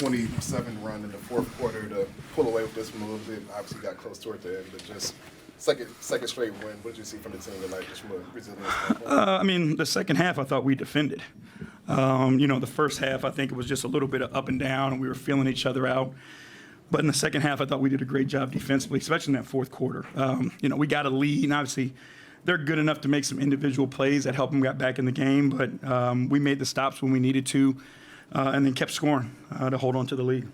27 run in the fourth quarter to pull away with this one a little bit. Obviously got close toward the end, but just second straight win. What did you see from the team tonight, just from a resilience standpoint? I mean, the second half, I thought we defended. The first half, I think it was just a little bit of up and down, and we were feeling each other out. But in the second half, I thought we did a great job defensively, especially in that fourth quarter. We got a lead, and obviously they're good enough to make some individual plays that helped them get back in the game. But we made the stops when we needed to, and then kept scoring to hold on to the lead.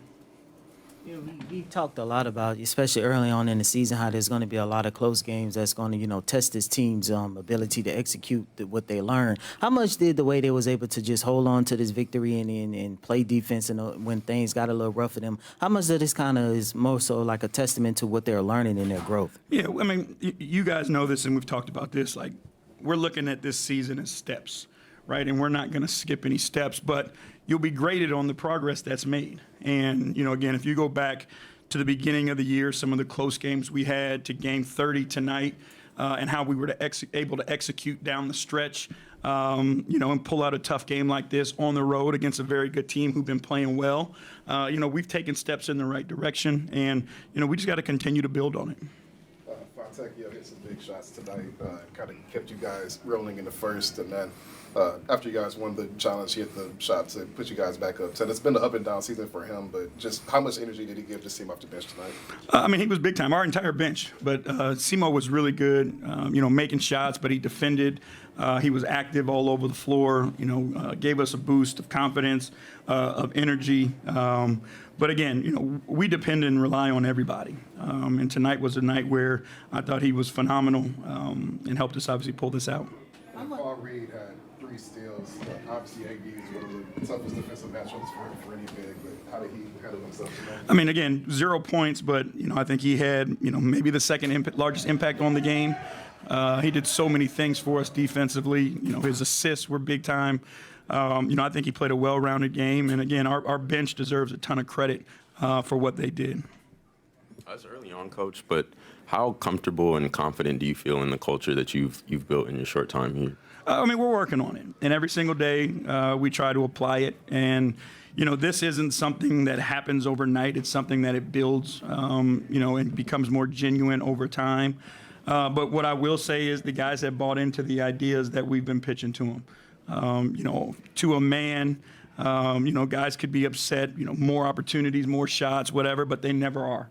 We talked a lot about, especially early on in the season, how there's going to be a lot of close games that's going to, test this team's ability to execute what they learn. How much did the way they was able to just hold on to this victory and play defense and when things got a little rough for them, how much of this kind of is more so like a testament to what they're learning in their growth? Yeah, I mean, you guys know this, and we've talked about this. Like, we're looking at this season as steps, right? And we're not going to skip any steps, but you'll be graded on the progress that's made. And, again, if you go back to the beginning of the year, some of the close games we had to game 30 tonight, and how we were able to execute down the stretch, and pull out a tough game like this on the road against a very good team who've been playing well. We've taken steps in the right direction, and, we just got to continue to build on it. Fontaine, hit some big shots tonight. Kind of kept you guys rolling in the first, and then after you guys won the challenge, he hit the shot to put you guys back up. So it's been an up and down season for him, but just how much energy did he give this team off the bench tonight? He was big time, our entire bench. But Simo was really good, making shots, but he defended. He was active all over the floor, gave us a boost of confidence, of energy. But again, we depend and rely on everybody. And tonight was a night where I thought he was phenomenal and helped us obviously pull this out. Paul Reed had 3 steals. Obviously, AB is one of the toughest defensive matchups for any big, but how did he handle himself tonight? Again, 0 points, but, I think he had, maybe the second largest impact on the game. He did so many things for us defensively. His assists were big time. I think he played a well-rounded game. And, again, our bench deserves a ton of credit for what they did. That's early on, Coach, but how comfortable and confident do you feel in the culture that you've built in your short time here? We're working on it. And every single day we try to apply it. And, this isn't something that happens overnight. It's something that it builds, and becomes more genuine over time. But what I will say is the guys have bought into the ideas that we've been pitching to them. To a man, guys could be upset, more opportunities, more shots, whatever, but they never are.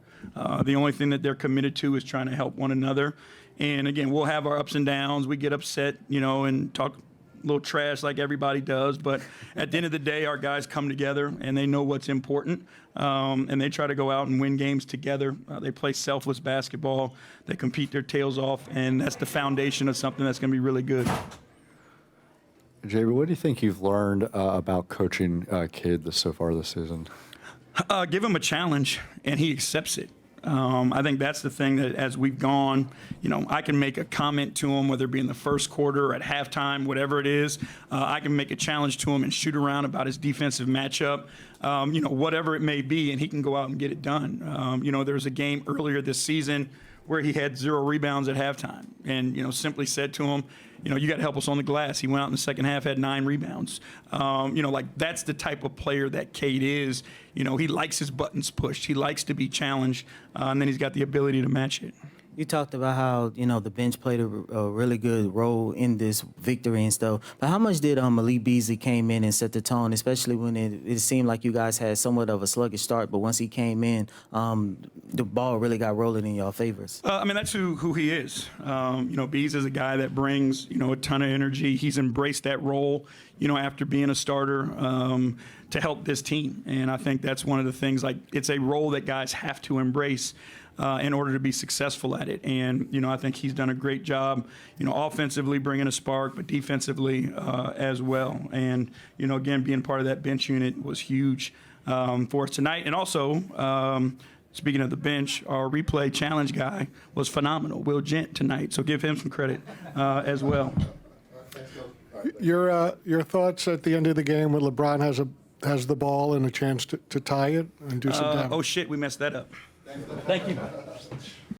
The only thing that they're committed to is trying to help one another. And, again, we'll have our ups and downs. We get upset, and talk a little trash like everybody does. But at the end of the day, our guys come together, and they know what's important. And they try to go out and win games together. They play selfless basketball. They compete their tails off. And that's the foundation of something that's going to be really good. JB, what do you think you've learned about coaching kids so far this season? Give him a challenge, and he accepts it. I think that's the thing that as we've gone, I can make a comment to him, whether it be in the first quarter or at halftime, whatever it is. I can make a challenge to him and shoot around about his defensive matchup, whatever it may be, and he can go out and get it done. There was a game earlier this season where he had 0 rebounds at halftime and, simply said to him, you got to help us on the glass. He went out in the second half, had 9 rebounds. That's the type of player that Cade is. He likes his buttons pushed. He likes to be challenged, and then he's got the ability to match it. You talked about how, the bench played a really good role in this victory and stuff. But how much did Malik Beasley came in and set the tone, especially when it seemed like you guys had somewhat of a sluggish start, but once he came in, the ball really got rolling in your favors? That's who he is. Bees is a guy that brings, a ton of energy. He's embraced that role, after being a starter to help this team. And I think that's one of the things, it's a role that guys have to embrace in order to be successful at it. And, I think he's done a great job, offensively bringing a spark, but defensively as well. And, again, being part of that bench unit was huge for us tonight. And also, speaking of the bench, our replay challenge guy was phenomenal, Will Gent, tonight. So give him some credit as well. Your thoughts at the end of the game when LeBron has the ball and a chance to tie it and do some damage? Oh, shit, we messed that up. Thank you.